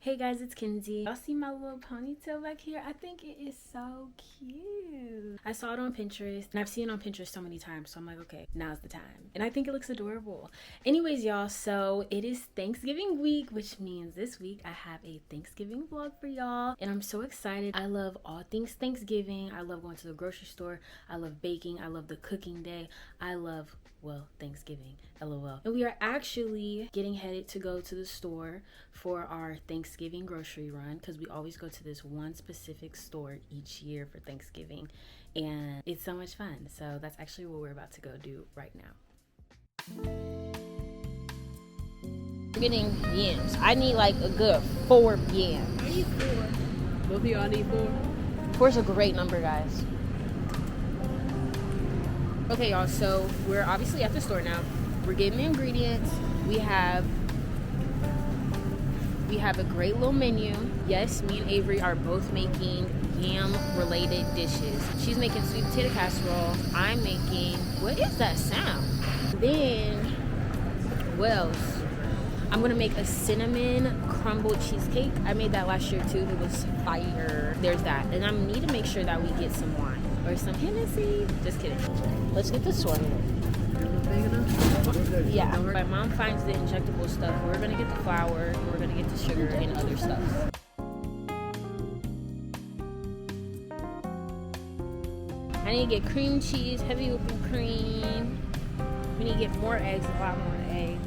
Hey guys, it's Kenzi. Y'all see my little ponytail back here? I think it is so cute. I saw it on Pinterest and I've seen it on Pinterest so many times, so I'm like, okay, now's the time. And I think it looks adorable. Anyways, y'all, so it is Thanksgiving week, which means this week I have a Thanksgiving vlog for y'all. And I'm so excited. I love all things Thanksgiving. I love going to the grocery store. I love baking. I love the cooking day. I love, well, Thanksgiving, LOL. And we are actually getting headed to go to the store for our Thanksgiving grocery run because we always go to this one specific store each year for Thanksgiving, and it's so much fun. So that's actually what we're about to go do right now. I'm getting yams. I need like a good 4 yams. I need 4. Both of y'all need 4? 4 is a great number, guys. Okay, y'all, so we're obviously at the store now. We're getting the ingredients. We have a great little menu. Yes, me and Avery are both making yam-related dishes. She's making sweet potato casserole. I'm making, what is that sound? Then, what else? I'm gonna make a cinnamon crumble cheesecake. I made that last year too. It was fire. There's that. And I need to make sure that we get some wine or some Hennessy. Just kidding. Let's get this one. Yeah, my mom finds the injectable stuff. We're gonna get the flour, and we're gonna get the sugar and other stuff. I need to get cream cheese, heavy whipping cream. We need to get more eggs, a lot more eggs.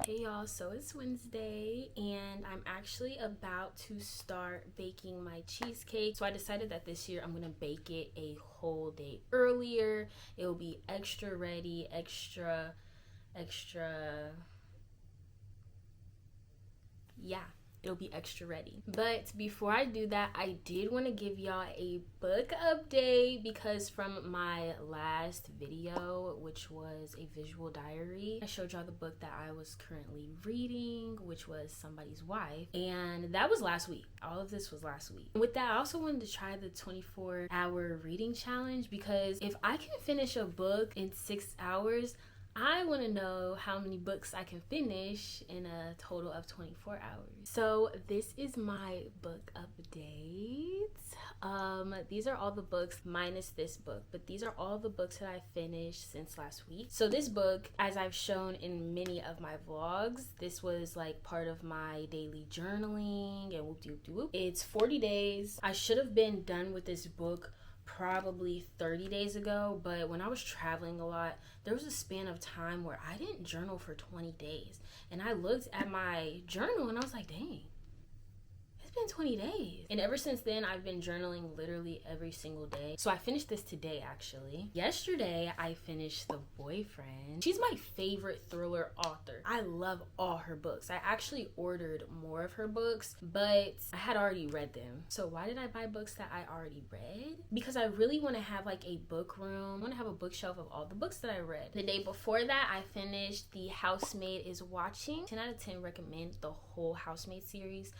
Hey y'all, so it's Wednesday and I'm actually about to start baking my cheesecake. So I decided that this year I'm gonna bake it a whole day earlier. It will be extra ready, extra, yeah. It'll be extra ready. But before I do that, I did want to give y'all a book update because from my last video, which was a visual diary, I showed y'all the book that I was currently reading, which was Somebody's Wife, and that was last week. All of this was last week. With that, I also wanted to try the 24-hour reading challenge because if I can finish a book in 6 hours, I want to know how many books I can finish in a total of 24 hours. So this is my book update. These are all the books minus this book, but these are all the books that I finished since last week. So this book, as I've shown in many of my vlogs, this was like part of my daily journaling and whoop-de-whoop-de-whoop. It's 40 days. I should have been done with this book probably 30 days ago, but when I was traveling a lot, there was a span of time where I didn't journal for 20 days. And I looked at my journal and I was like, dang, it's been 20 days. And ever since then, I've been journaling literally every single day. So I finished this today, actually. Yesterday, I finished The Boyfriend. She's my favorite thriller author. I love all her books. I actually ordered more of her books, but I had already read them. So why did I buy books that I already read? Because I really want to have like a book room. I want to have a bookshelf of all the books that I read. The day before that, I finished The Housemaid is Watching. 10 out of 10 recommend the whole Housemaid series.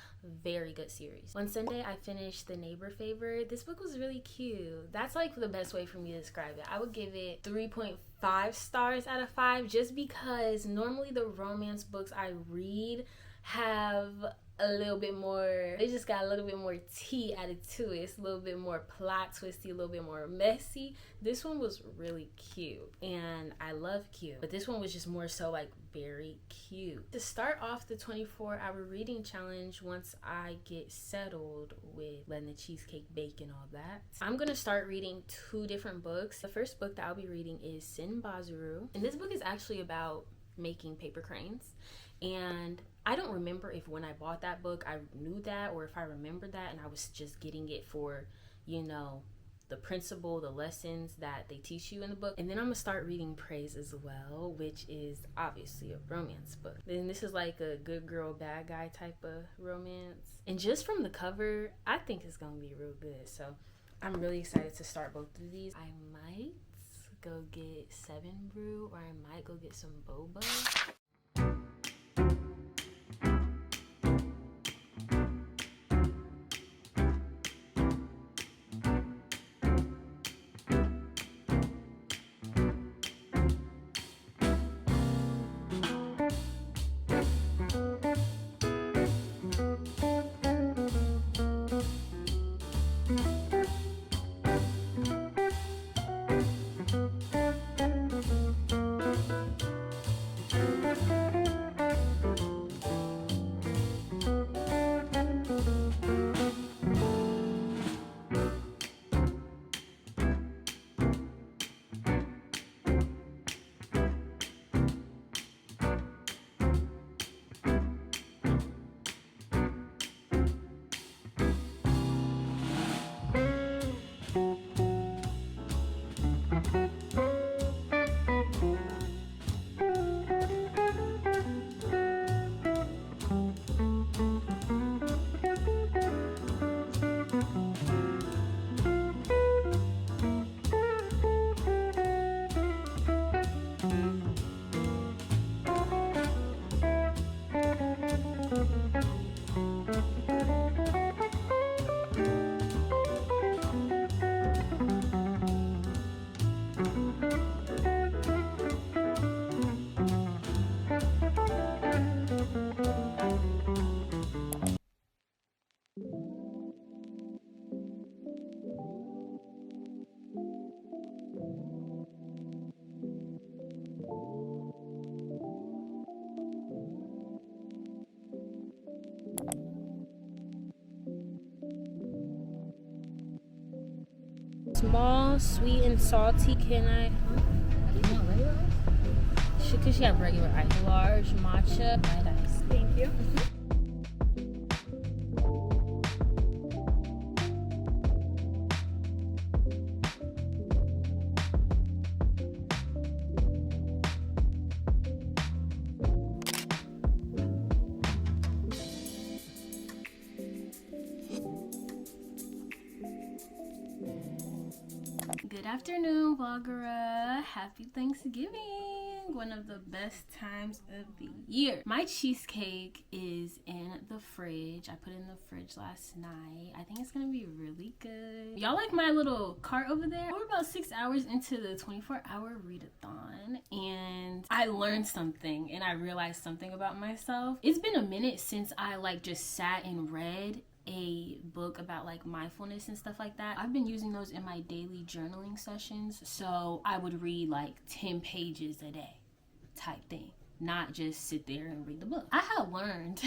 Very good series. On Sunday, I finished The Neighbor Favor. This book was really cute. That's like the best way for me to describe it. I would give it 3.5 stars out of 5 just because normally the romance books I read have a little bit more, they just got a little bit more tea added to it. It's a little bit more plot twisty, a little bit more messy. This one was really cute and I love cute, but this one was just more so like very cute. To start off the 24-hour reading challenge, once I get settled with letting the cheesecake bake and all that, I'm gonna start reading 2 different books. The first book that I'll be reading is Sin Bazuru, and this book is actually about making paper cranes. And I don't remember if when I bought that book I knew that, or if I remembered that and I was just getting it for, you know, the principle, the lessons that they teach you in the book. And then I'm gonna start reading Praise as well, which is obviously a romance book. Then this is like a good girl, bad guy type of romance. And just from the cover, I think it's gonna be real good. So I'm really excited to start both of these. I might go get 7 Brew, or I might go get some boba. Small, sweet and salty. Can I? Could she have regular ice? Large matcha, light ice. Thank you. Good afternoon, Vlogera. Happy Thanksgiving. One of the best times of the year. My cheesecake is in the fridge. I put it in the fridge last night. I think it's gonna be really good. Y'all like my little cart over there? We're about 6 hours into the 24-hour readathon, and I learned something and I realized something about myself. It's been a minute since I just sat and read a book about mindfulness and stuff like that. I've been using those in my daily journaling sessions, so I would read 10 pages a day type thing, not just sit there and read the book. I had learned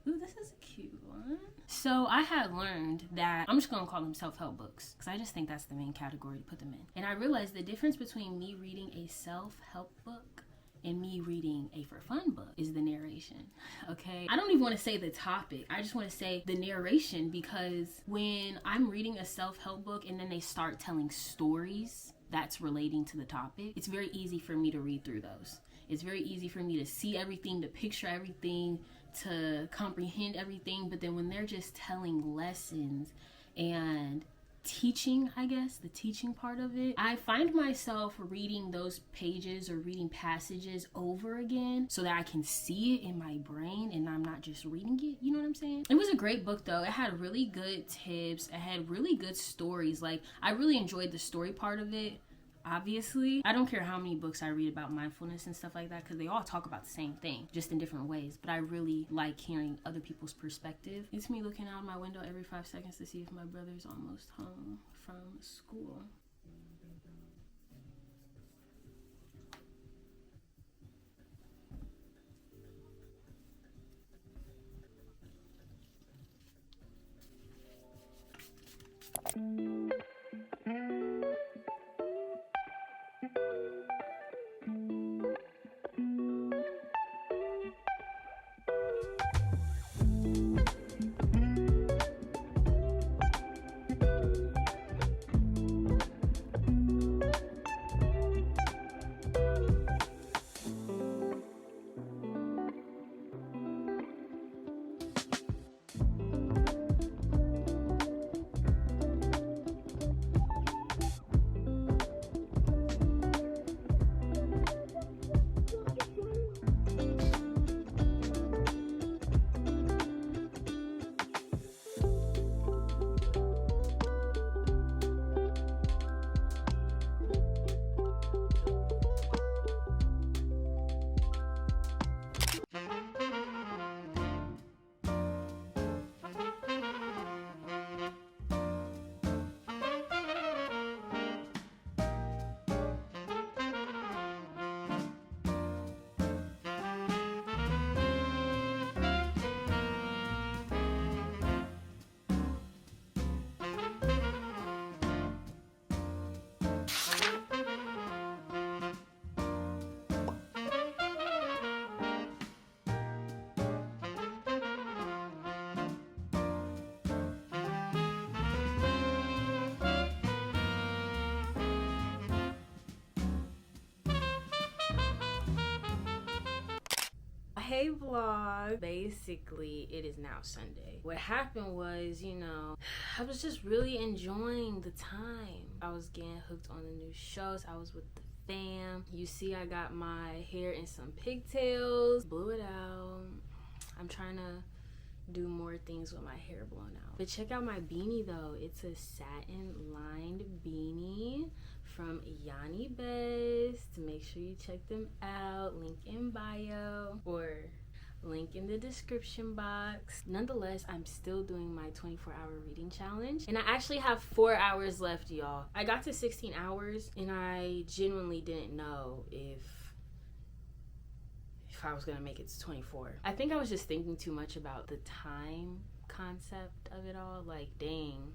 ooh, this is a cute one. So I had learned that I'm just gonna call them self-help books, because I just think that's the main category to put them in. And I realized the difference between me reading a self-help book and me reading a for fun book is the narration. Okay, I don't even want to say the topic, I just want to say the narration, because when I'm reading a self-help book and then they start telling stories that's relating to the topic, it's very easy for me to read through those. It's very easy for me to see everything, to picture everything, to comprehend everything. But then when they're just telling lessons and teaching, I guess, the teaching part of it, I find myself reading those pages or reading passages over again so that I can see it in my brain and I'm not just reading it. You know what I'm saying? It was a great book though. It had really good tips. It had really good stories. I really enjoyed the story part of it. Obviously, I don't care how many books I read about mindfulness and stuff like that, because they all talk about the same thing, just in different ways. But I really like hearing other people's perspective. It's me looking out my window every 5 seconds to see if my brother's almost home from school. Hey vlog. Basically, it is now Sunday. What happened was, I was just really enjoying the time. I was getting hooked on the new shows. I was with the fam. You see I got my hair in some pigtails. Blew it out. I'm trying to do more things with my hair blown out. But check out my beanie though. It's a satin lined beanie from Yanni Best. Make sure you check them out. Link in bio or link in the description box. Nonetheless, I'm still doing my 24-hour reading challenge, and I actually have 4 hours left, y'all. I got to 16 hours and I genuinely didn't know if I was gonna make it to 24. I think I was just thinking too much about the time concept of it all. Like, dang,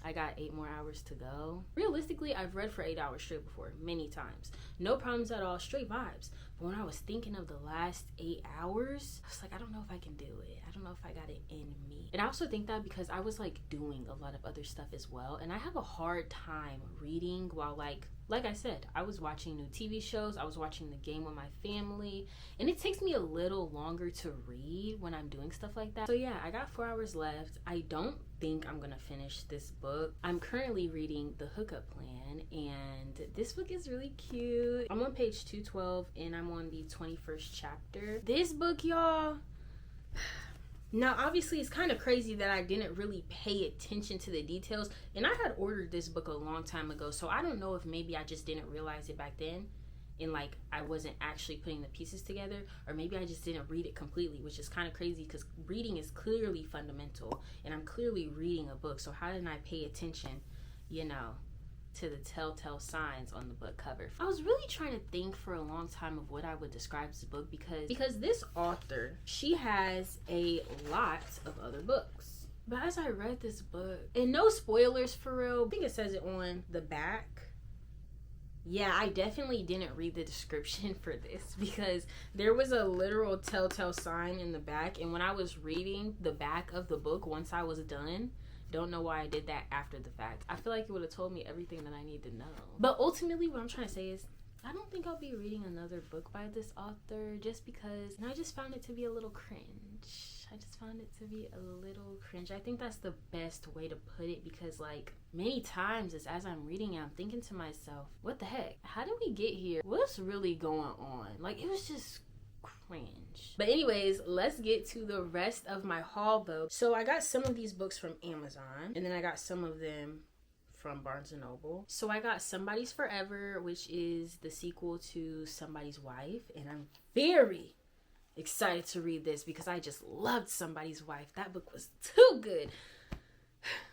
I got 8 more hours to go. Realistically, I've read for 8 hours straight before, many times. No problems at all, straight vibes. But when I was thinking of the last 8 hours, I was like, I don't know if I can do it. I don't know if I got it in me. And I also think that because I was like doing a lot of other stuff as well. And I have a hard time reading while like I said, I was watching new TV shows. I was watching the game with my family. And it takes me a little longer to read when I'm doing stuff like that. So yeah, I got 4 hours left. I don't think I'm gonna finish this book. I'm currently reading The Hookup Plan, and this book is really cute. I'm on page 212 and I'm on the 21st chapter. This book, y'all, now obviously it's kind of crazy that I didn't really pay attention to the details, and I had ordered this book a long time ago, so I don't know if maybe I just didn't realize it back then and like I wasn't actually putting the pieces together, or maybe I just didn't read it completely, which is kind of crazy because reading is clearly fundamental and I'm clearly reading a book. So how didn't I pay attention, to the telltale signs on the book cover? I was really trying to think for a long time of what I would describe as a book because this author, she has a lot of other books. But as I read this book, and no spoilers for real, I think it says it on the back. Yeah, I definitely didn't read the description for this because there was a literal telltale sign in the back, and when I was reading the back of the book once I was done, don't know why I did that after the fact. I feel like it would have told me everything that I need to know. But ultimately what I'm trying to say is I don't think I'll be reading another book by this author just because, and I just found it to be a little cringe. I think that's the best way to put it because like many times as I'm reading it, I'm thinking to myself, what the heck? How did we get here? What's really going on? Like, it was just cringe. But anyways, let's get to the rest of my haul though. So I got some of these books from Amazon, and then I got some of them from Barnes & Noble. So I got Somebody's Forever, which is the sequel to Somebody's Wife, and I'm very excited to read this because I just loved Somebody's Wife. That book was too good.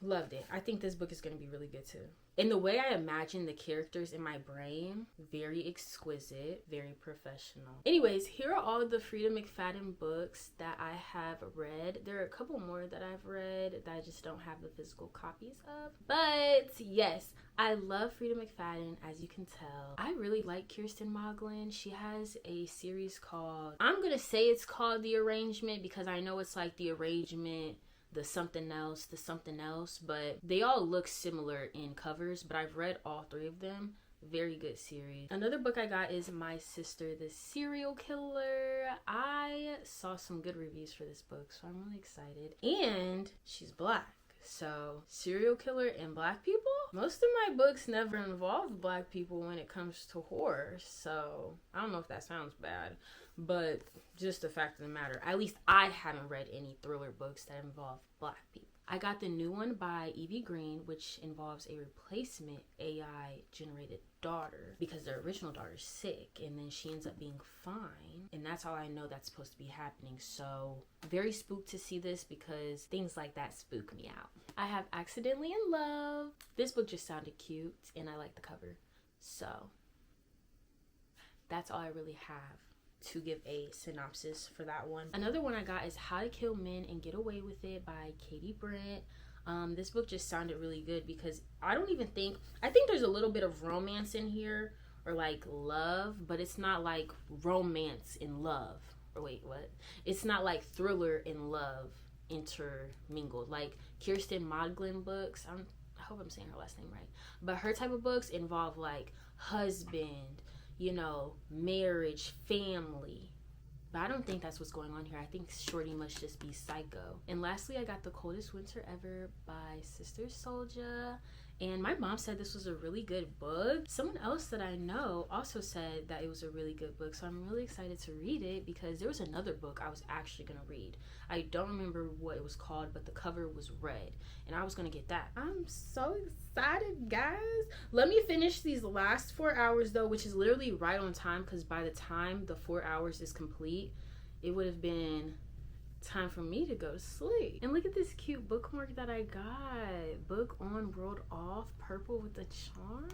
Loved it. I think this book is going to be really good too. And the way I imagine the characters in my brain, very exquisite, very professional. Anyways, here are all the Frida McFadden books that I have read. There are a couple more that I've read that I just don't have the physical copies of. But yes, I love Frida McFadden, as you can tell. I really like Kirsten Moglen. She has a series called, I'm going to say it's called The Arrangement because I know it's like The Arrangement, the something else, but they all look similar in covers, but I've read all 3 of them. Very good series. Another book I got is My Sister the Serial Killer. I saw some good reviews for this book, so I'm really excited. And she's black. So, serial killer and black people? Most of my books never involve black people when it comes to horror, so I don't know if that sounds bad, but just the fact of the matter, at least I haven't read any thriller books that involve black people. I got the new one by Evie Green, which involves a replacement AI generated daughter because the original daughter's sick and then she ends up being fine, and that's how I know that's supposed to be happening. So very spooked to see this because things like that spook me out. I have Accidentally in Love. This book just sounded cute and I like the cover, so that's all I really have to give a synopsis for that one. Another one I got is How to Kill Men and Get Away with It by Katie Brent. This book just sounded really good because I think there's a little bit of romance in here, or like love, but it's not like romance in love. Or wait, what? It's not like thriller and love intermingled. Like Kirsten Moglen books, I hope I'm saying her last name right, but her type of books involve like husband, marriage, family, But I don't think that's what's going on here. I think Shorty must just be psycho. And lastly, I got The Coldest Winter Ever by Sister Souljah. And my mom said this was a really good book. Someone else that I know also said that it was a really good book. So I'm really excited to read it because there was another book I was actually going to read. I don't remember what it was called, but the cover was red. And I was going to get that. I'm so excited, guys. Let me finish these last 4 hours, though, which is literally right on time because by the time the 4 hours is complete, it would have been time for me to go to sleep. And look at this cute bookmark that I got. Book on, rolled off, purple with a charm.